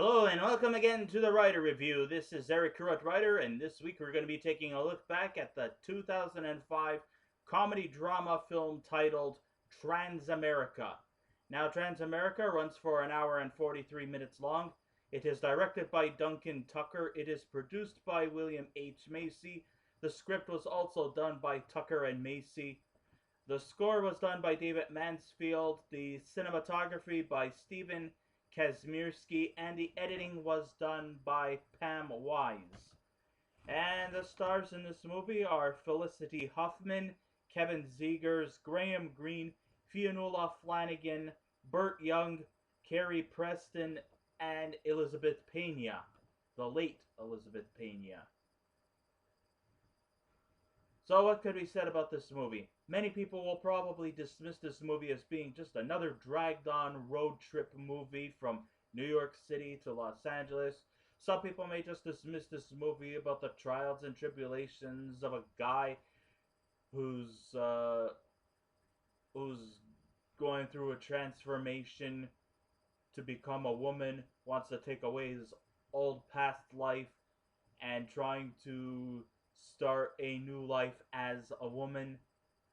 Hello and welcome again to the Writer Review. This is Eric Current Writer, and this week we're going to be taking a look back at the 2005 comedy drama film titled Transamerica. Now, Transamerica runs for an hour and 43 minutes long. It is directed by Duncan Tucker. It is produced by William H. Macy. The script was also done by Tucker and Macy. The score was done by David Mansfield, the cinematography by Stephen Kazmierski, and the editing was done by Pam Wise. And the stars in this movie are Felicity Huffman, Kevin Zegers, Graham Greene, Fionnula Flanagan, Burt Young, Carrie Preston, and Elizabeth Pena, the late Elizabeth Pena. So what could be said about this movie? Many people will probably dismiss this movie as being just another dragged on road trip movie from New York City to Los Angeles. Some people may just dismiss this movie about the trials and tribulations of a guy who's who's going through a transformation to become a woman, wants to take away his old past life and trying to start a new life as a woman.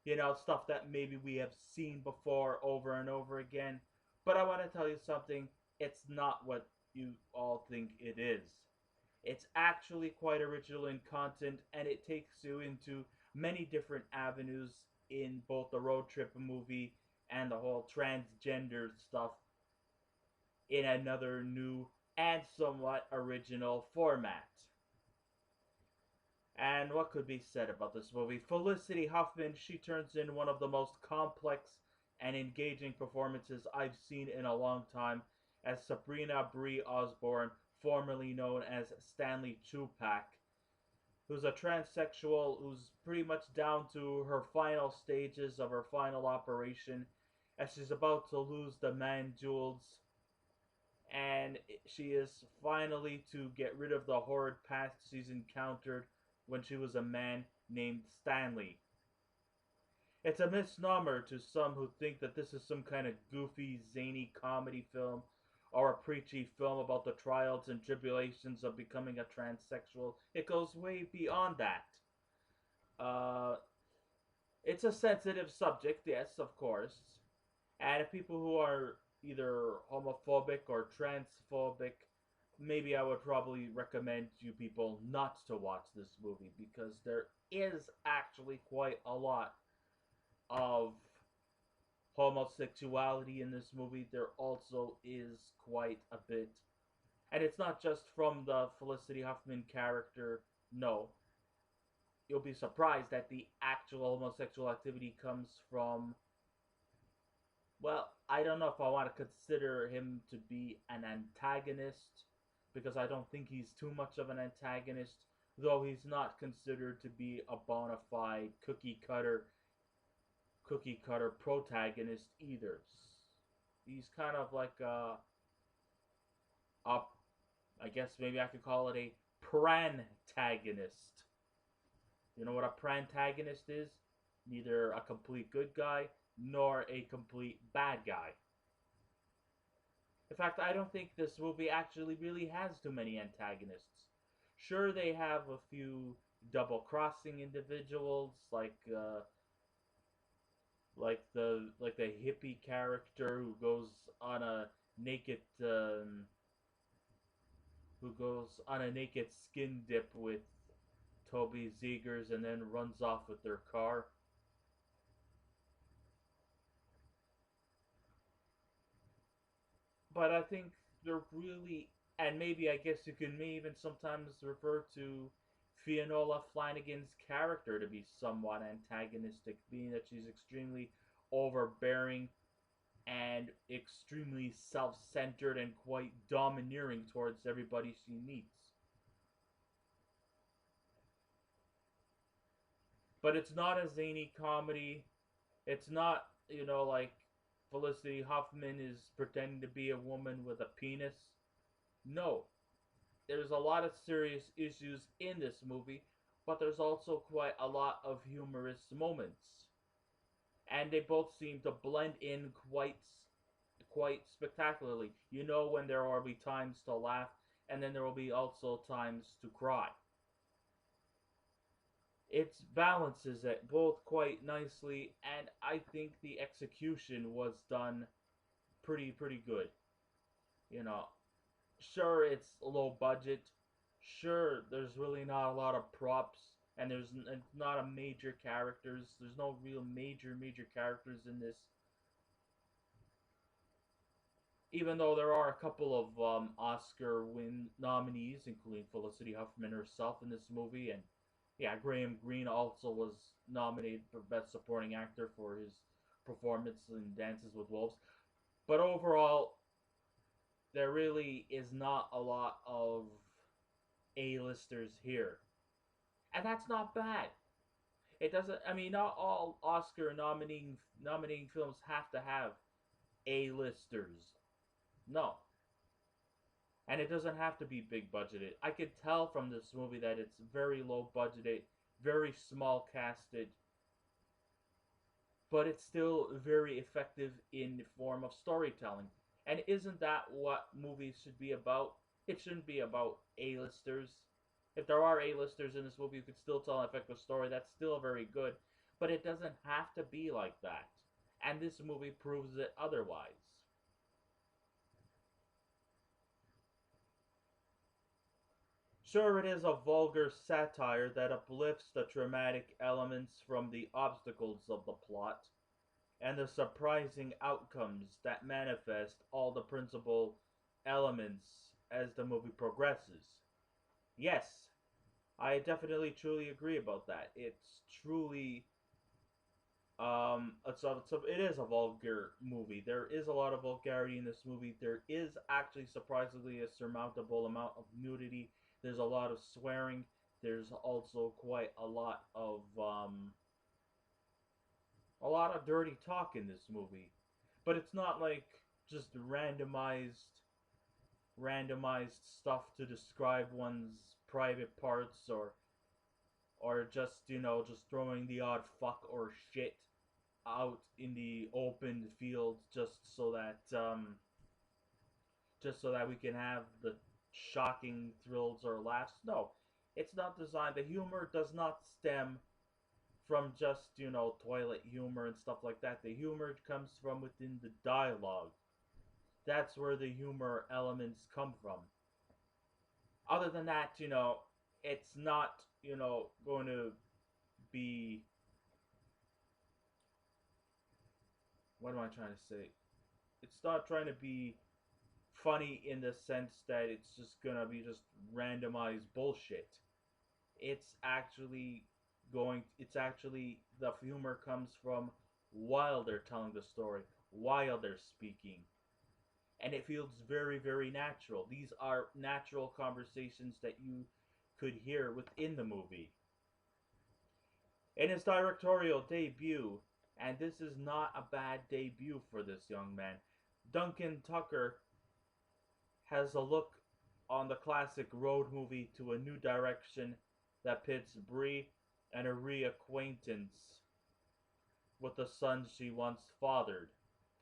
You know, stuff that maybe we have seen before over and over again. But I want to tell you something, it's not what you all think it is. It's actually quite original in content, and it takes you into many different avenues in both the road trip movie and the whole transgender stuff in another new and somewhat original format. And what could be said about this movie? Felicity Huffman, she turns in one of the most complex and engaging performances I've seen in a long time as Sabrina Bree Osborne, formerly known as Stanley Chupak, who's a transsexual who's pretty much down to her final stages of her final operation as she's about to lose the man Jules, and she is finally to get rid of the horrid past she's encountered when she was a man named Stanley. It's a misnomer to some who think that this is some kind of goofy, zany comedy film or a preachy film about the trials and tribulations of becoming a transsexual. It goes way beyond that. Uh, it's a sensitive subject, yes, of course. And if people who are either homophobic or transphobic, maybe I would probably recommend you people not to watch this movie because there is actually quite a lot of homosexuality in this movie. There also is quite a bit. And it's not just from the Felicity Huffman character, no. You'll be surprised that the actual homosexual activity comes from, well, I don't know if I want to consider him to be an antagonist because I don't think he's too much of an antagonist, though he's not considered to be a bona fide cookie cutter protagonist either. He's kind of like a I guess maybe I could call it a prantagonist. You know what a prantagonist is? Neither a complete good guy nor a complete bad guy. In fact, I don't think this movie actually really has too many antagonists. Sure, they have a few double-crossing individuals, like the hippie character who goes on a naked skin dip with Toby Zegers and then runs off with their car. But I think they're really, and maybe I guess you can even sometimes refer to Fionnula Flanagan's character to be somewhat antagonistic, being that she's extremely overbearing and extremely self-centered and quite domineering towards everybody she meets. But it's not a zany comedy. It's not, like Felicity Huffman is pretending to be a woman with a penis. No, there's a lot of serious issues in this movie, but there's also quite a lot of humorous moments. And they both seem to blend in quite spectacularly. You know when there will be times to laugh, and then there will be also times to cry. It balances it both quite nicely, and I think the execution was done pretty good. You know, sure it's low budget, sure there's really not a lot of props, and there's not a major characters. There's no real major characters in this, even though there are a couple of Oscar win nominees, including Felicity Huffman herself in this movie, and yeah, Greene also was nominated for Best Supporting Actor for his performance in Dances with Wolves. But overall, there really is not a lot of A-listers here, and that's not bad. It doesn't. I mean, not all Oscar nominating films have to have A-listers. No, and it doesn't have to be big budgeted. I could tell from this movie that it's very low budgeted, very small casted, but it's still very effective in the form of storytelling. And isn't that what movies should be about? It shouldn't be about A-listers. If there are A-listers in this movie, you could still tell an effective story. That's still very good, but it doesn't have to be like that. And this movie proves it otherwise. Sure, it is a vulgar satire that uplifts the dramatic elements from the obstacles of the plot and the surprising outcomes that manifest all the principal elements as the movie progresses. Yes, I definitely truly agree about that. It's truly it is a vulgar movie. There is a lot of vulgarity in this movie. There is actually surprisingly a surmountable amount of nudity. There's a lot of swearing. There's also quite a lot of dirty talk in this movie. But it's not like just randomized stuff to describe one's private parts, or just, just throwing the odd fuck or shit out in the open field just so that we can have the shocking thrills or laughs. No, it's not designed. The humor does not stem from just, toilet humor and stuff like that. The humor comes from within the dialogue. That's where the humor elements come from. Other than that, it's not, going to be, what am I trying to say? It's not trying to be funny in the sense that it's just gonna be just randomized bullshit. It's actually the humor comes from while they're telling the story, while they're speaking. And it feels very natural. These are natural conversations that you could hear within the movie. In his directorial debut, and this is not a bad debut for this young man, Duncan Tucker has a look on the classic road movie to a new direction that pits Bree and a reacquaintance with the son she once fathered,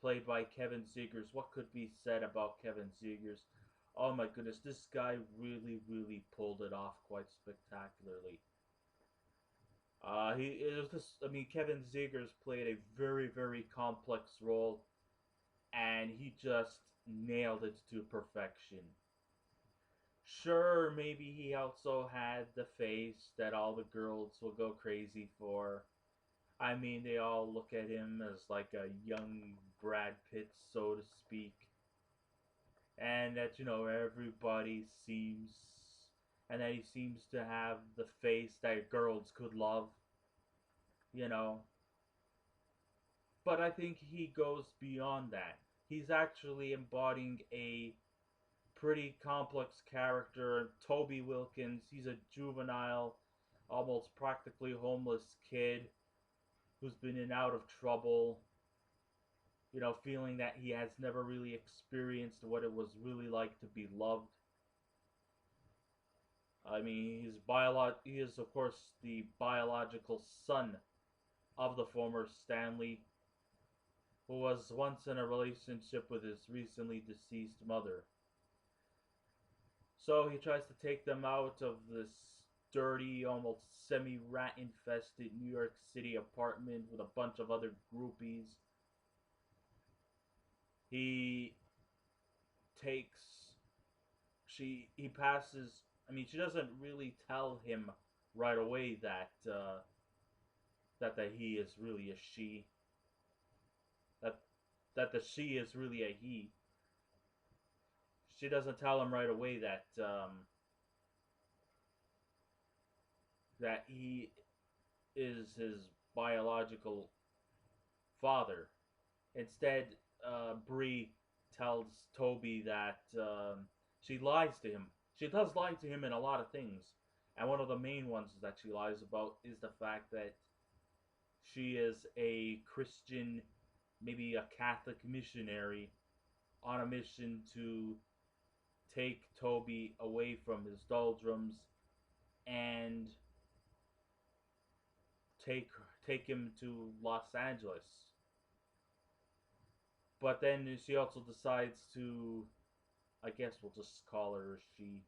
played by Kevin Zegers. What could be said about Kevin Zegers? Oh my goodness, this guy really pulled it off quite spectacularly. He it was just, I mean, Kevin Zegers played a very complex role, and he just nailed it to perfection. Sure, maybe he also had the face that all the girls will go crazy for. I mean, they all look at him as like a young Brad Pitt, so to speak. And that, everybody seems. And that he seems to have the face that girls could love, you know. But I think he goes beyond that. He's actually embodying a pretty complex character. Toby Wilkins, he's a juvenile, almost practically homeless kid who's been in out of trouble, feeling that he has never really experienced what it was really like to be loved. I mean, he is of course the biological son of the former Stanley, who was once in a relationship with his recently deceased mother. So he tries to take them out of this dirty, almost semi-rat infested New York City apartment with a bunch of other groupies. He takes he passes. I mean, she doesn't really tell him right away that he is really a she. That the she is really a he. She doesn't tell him right away that he is his biological father. Instead, Bree tells Toby that she lies to him. She does lie to him in a lot of things, and one of the main ones that she lies about is the fact that she is a Christian, maybe a Catholic missionary on a mission to take Toby away from his doldrums and take take him to Los Angeles. But then she also decides to, I guess we'll just call her she,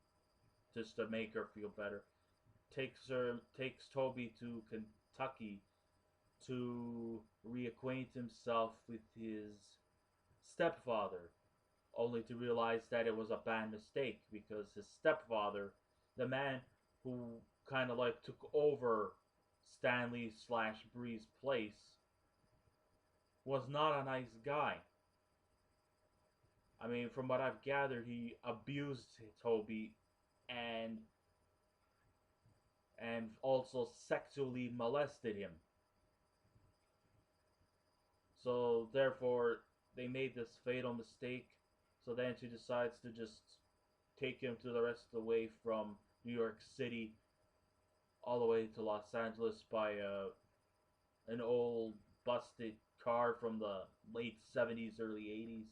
just to make her feel better. Takes Toby to Kentucky to reacquaint himself with his stepfather, only to realize that it was a bad mistake because his stepfather, the man who kind of like took over Stanley slash Bree's place, was not a nice guy. I mean, from what I've gathered, he abused Toby and also sexually molested him. So therefore, they made this fatal mistake. So then she decides to just take him to the rest of the way from New York City all the way to Los Angeles by an old busted car from the late 70s, early 80s.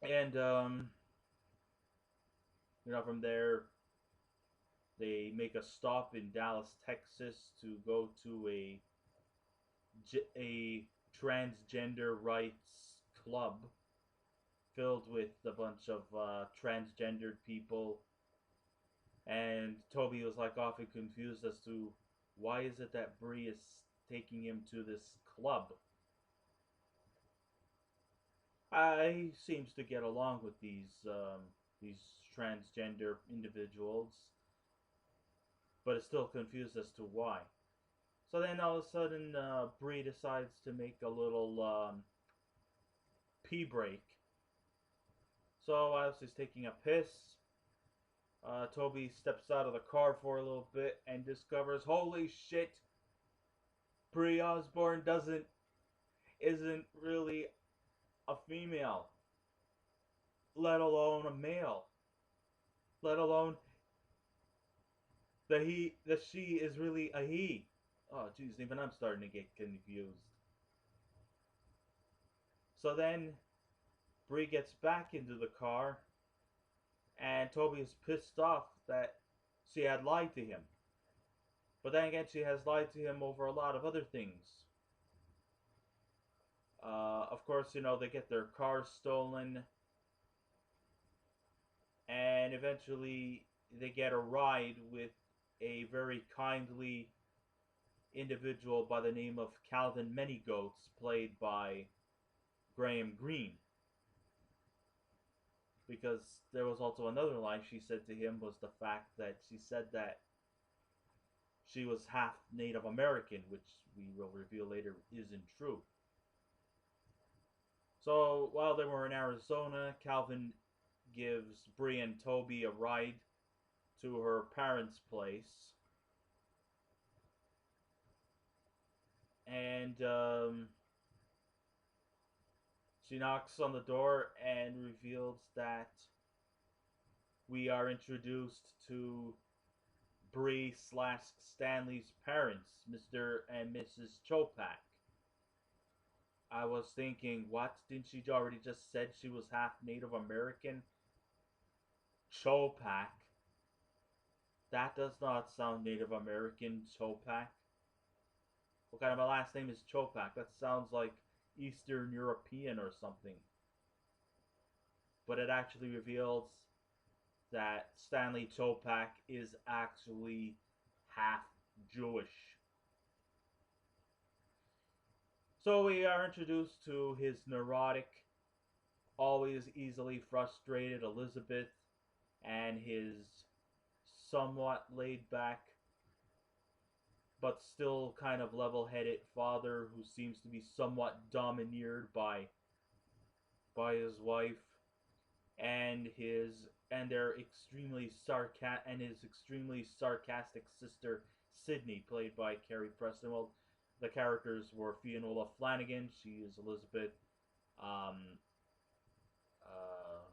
And from there they make a stop in Dallas, Texas to go to a transgender rights club filled with a bunch of transgendered people. And Toby was like often confused as to why is it that Bree is taking him to this club. He seems to get along with these transgender individuals, but is still confused as to why. So then all of a sudden, Bree decides to make a little pee break. So as he's taking a piss, Toby steps out of the car for a little bit and discovers, holy shit, Bree Osborne isn't really a female, let alone a male, let alone the she is really a he. Oh jeez, even I'm starting to get confused. So then Bree gets back into the car and Toby is pissed off that she had lied to him. But then again, she has lied to him over a lot of other things. Of course, they get their car stolen. And eventually, they get a ride with a very kindly individual by the name of Calvin Manygoats, played by Greene. Because there was also another line she said to him was the fact that she said that she was half Native American, which we will reveal later isn't true. So while they were in Arizona, Calvin gives Bree and Toby a ride to her parents' place. And she knocks on the door and reveals that we are introduced to Bree slash Stanley's parents, Mr. and Mrs. Chopak. I was thinking, what? Didn't she already just said she was half Native American? Chopak? That does not sound Native American, Chopak. What kind of a last name is Chopak? That sounds like Eastern European or something. But it actually reveals that Stanley Chopak is actually half Jewish. So we are introduced to his neurotic, always easily frustrated Elizabeth, and his somewhat laid back but still kind of level-headed father who seems to be somewhat domineered by his wife, and their extremely sarcastic sister Sydney, played by Carrie Preston. Well, the characters were Fionnula Flanagan. She is Elizabeth. Um, uh,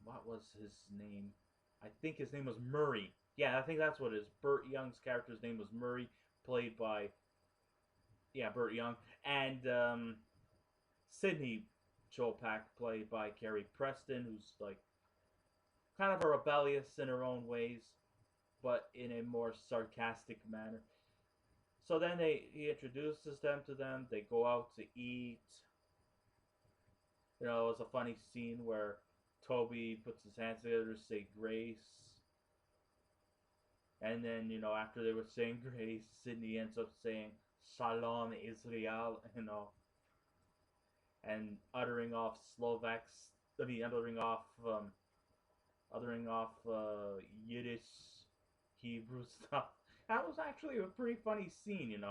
what was his name? I think his name was Murray. Yeah, I think that's what it is. Burt Young's character's name was Murray, played by Burt Young, and Sydney Chopak, played by Carrie Preston, who's like kind of a rebellious in her own ways, but in a more sarcastic manner. So then he introduces them to them. They go out to eat. You know, it was a funny scene where Toby puts his hands together to say grace. And then, after they were saying grace, Sydney ends up saying Shalom Israel, and uttering off Yiddish, Hebrew stuff. That was actually a pretty funny scene.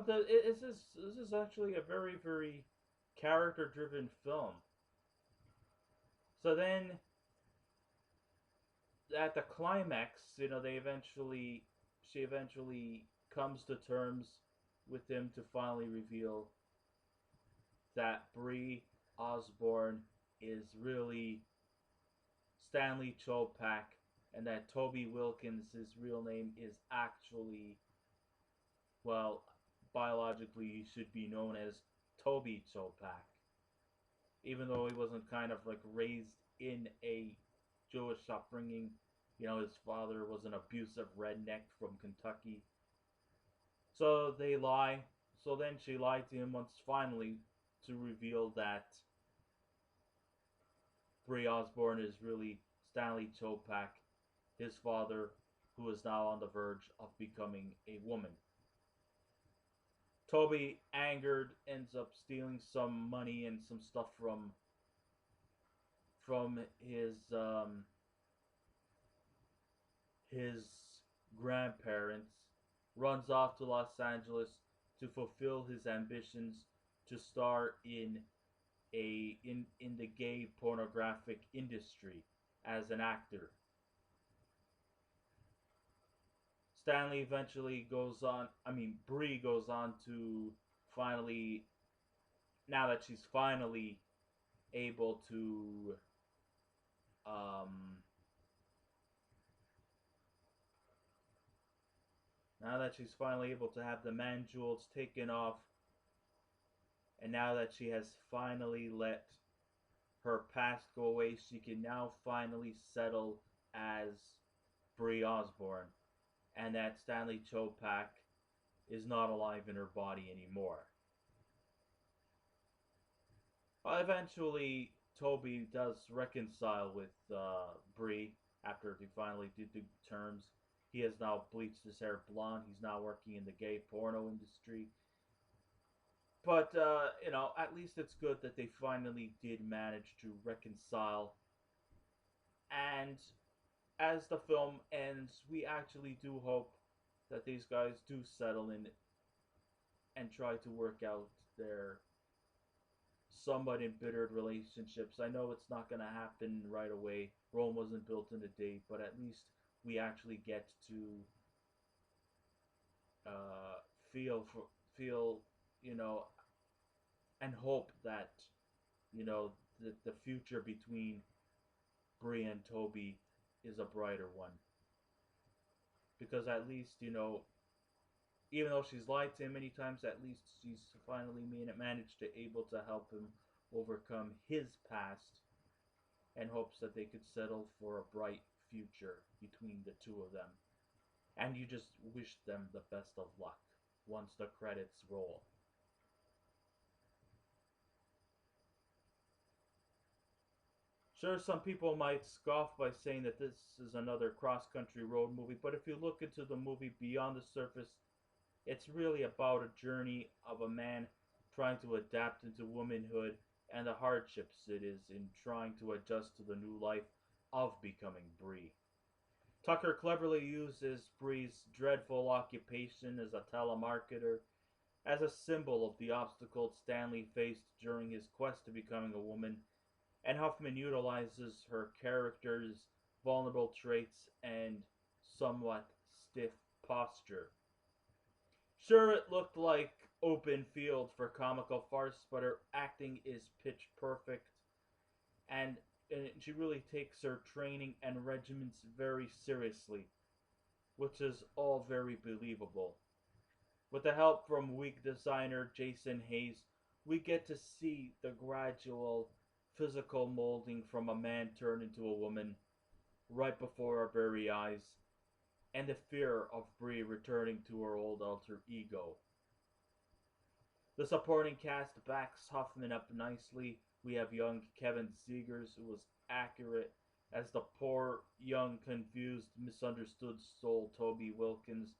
This is actually a very, very character-driven film. So then, at the climax, she eventually comes to terms with him to finally reveal that Bree Osborne is really Stanley Chopak, and that Toby Wilkins, his real name, is actually, well, biologically he should be known as Toby Chopak, even though he wasn't kind of like raised in a Jewish upbringing. His father was an abusive redneck from Kentucky. So they lie. So then she lied to him once finally to reveal that Bree Osborne is really Stanley Chopak, his father, who is now on the verge of becoming a woman. Toby, angered, ends up stealing some money and some stuff from his grandparents, runs off to Los Angeles to fulfill his ambitions to star in the gay pornographic industry as an actor. Stanley eventually Bree goes on to finally, now that she's finally able to have the man jewels taken off, and now that she has finally let her past go away, she can now finally settle as Bree Osborne, and that Stanley Chopak is not alive in her body anymore. Eventually, Toby does reconcile with Bree after they finally did the terms. He has now bleached his hair blonde. He's now working in the gay porno industry. But, at least it's good that they finally did manage to reconcile. And as the film ends, we actually do hope that these guys do settle in and try to work out their somewhat embittered relationships. I know it's not going to happen right away. Rome wasn't built in a day, but at least we actually get to feel, and hope that, the future between Bree and Toby is a brighter one. Because at least, even though she's lied to him many times, at least she's finally managed to able to help him overcome his past, and hopes that they could settle for a bright future between the two of them. and you just wish them the best of luck once the credits roll. Sure, some people might scoff by saying that this is another cross country road movie, but if you look into the movie beyond the surface, it's really about a journey of a man trying to adapt into womanhood and the hardships it is in trying to adjust to the new life of becoming Bree. Tucker cleverly uses Bree's dreadful occupation as a telemarketer as a symbol of the obstacles Stanley faced during his quest to becoming a woman, and Huffman utilizes her character's vulnerable traits and somewhat stiff posture. Sure, it looked like open field for comical farce, but her acting is pitch perfect, and she really takes her training and regimens very seriously, which is all very believable. With the help from wig designer Jason Hayes, we get to see the gradual physical molding from a man turned into a woman right before our very eyes, and the fear of Bree returning to her old alter ego. The supporting cast backs Huffman up nicely. We have young Kevin Zegers, who was accurate as the poor, young, confused, misunderstood soul Toby Wilkins,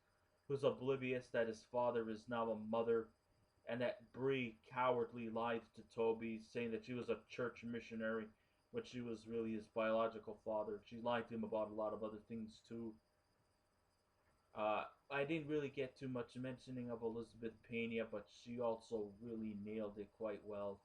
who's oblivious that his father is now a mother, and that Bree cowardly lied to Toby, saying that she was a church missionary, but she was really his biological father. She lied to him about a lot of other things too. I didn't really get too much mentioning of Elizabeth Pena, but she also really nailed it quite well.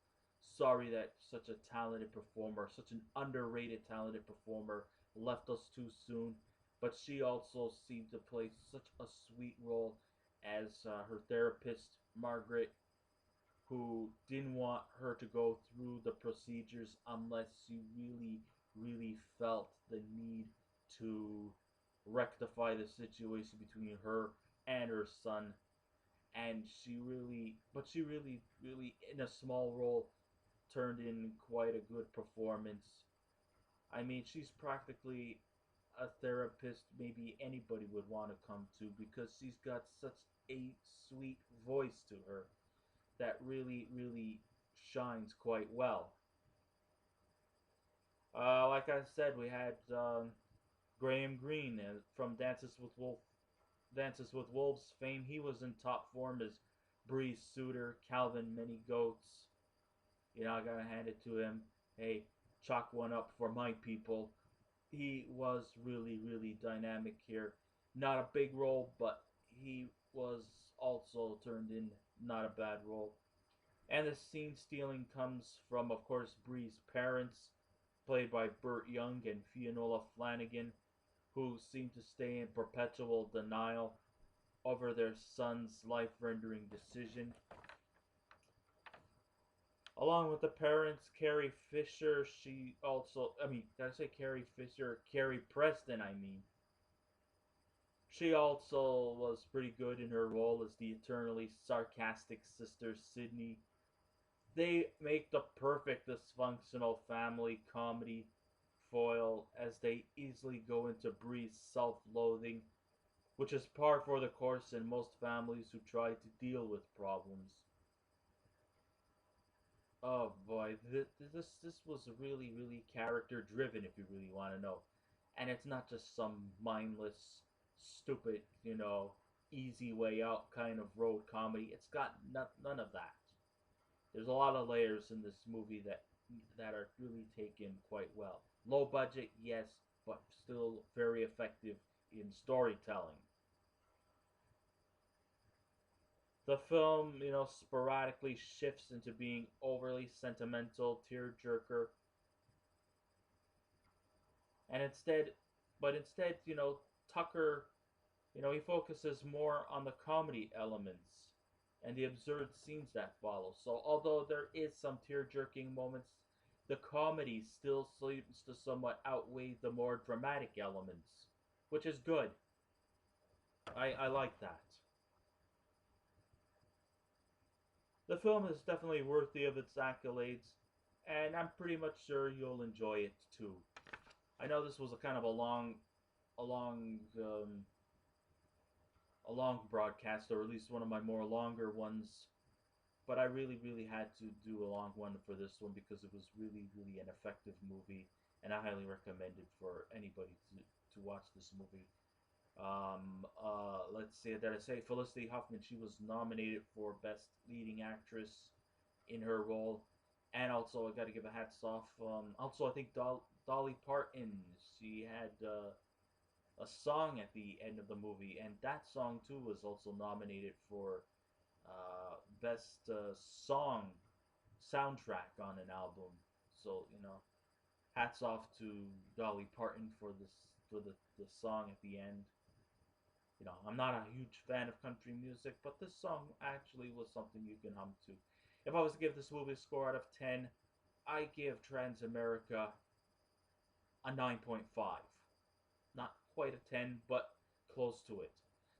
Sorry that such a talented performer, such an underrated talented performer, left us too soon. But she also seemed to play such a sweet role as her therapist, Margaret, who didn't want her to go through the procedures unless she really, really felt the need to rectify the situation between her and her son. And she really, really, in a small role, turned in quite a good performance. I mean, she's practically a therapist maybe anybody would want to come to because she's got such a sweet voice to her that really, really shines quite well. Like I said, we had Graham Greene from Dances with Wolves fame. He was in top form as Bree's suitor, Calvin Many Goats. You know, I gotta hand it to him. Hey, chalk one up for my people. He was really, really dynamic here. Not a big role, but he was also turned in not a bad role. And the scene stealing comes from, of course, Bree's parents, played by Burt Young and Fionnula Flanagan, who seem to stay in perpetual denial over their son's life rendering decision. Along with the parents, Carrie Fisher, did I say Carrie Fisher? Carrie Preston, I mean. She also was pretty good in her role as the eternally sarcastic sister Sydney. They make the perfect dysfunctional family comedy foil as they easily go into Bree's self-loathing, which is par for the course in most families who try to deal with problems. Oh boy, this was really really character driven if you really want to know, and it's not just some mindless, stupid, easy way out kind of road comedy. It's got none of that. There's a lot of layers in this movie that are really taken quite well. Low budget, yes, but still very effective in storytelling. The film, sporadically shifts into being overly sentimental, tearjerker, and instead, Tucker, he focuses more on the comedy elements and the absurd scenes that follow. So, although there is some tear-jerking moments, the comedy still seems to somewhat outweigh the more dramatic elements, which is good. I like that. The film is definitely worthy of its accolades, and I'm pretty much sure you'll enjoy it too. I know this was a kind of a long a long broadcast, or at least one of my more longer ones. But I really, really had to do a long one for this one because it was really, really an effective movie, and I highly recommend it for anybody to watch this movie. Let's see, did I say Felicity Huffman? She was nominated for Best Leading Actress in her role, and also I got to give a hats off. Also, I think Dolly Parton. She had a song at the end of the movie, and that song too was also nominated for Best Song Soundtrack on an album. So hats off to Dolly Parton for the song at the end. I'm not a huge fan of country music, but this song actually was something you can hum to. If I was to give this movie a score out of 10, I give Transamerica a 9.5. Not quite a 10, but close to it.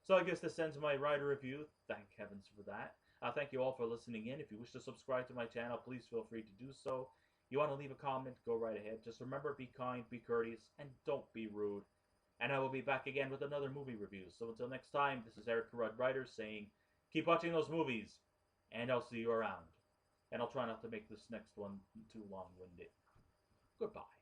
So I guess this ends my rider review. Thank heavens for that. Thank you all for listening in. If you wish to subscribe to my channel, please feel free to do so. You want to leave a comment, go right ahead. Just remember, be kind, be courteous, and don't be rude. And I will be back again with another movie review. So until next time, this is Eric Carud Writer saying, keep watching those movies, and I'll see you around. And I'll try not to make this next one too long-winded. Goodbye.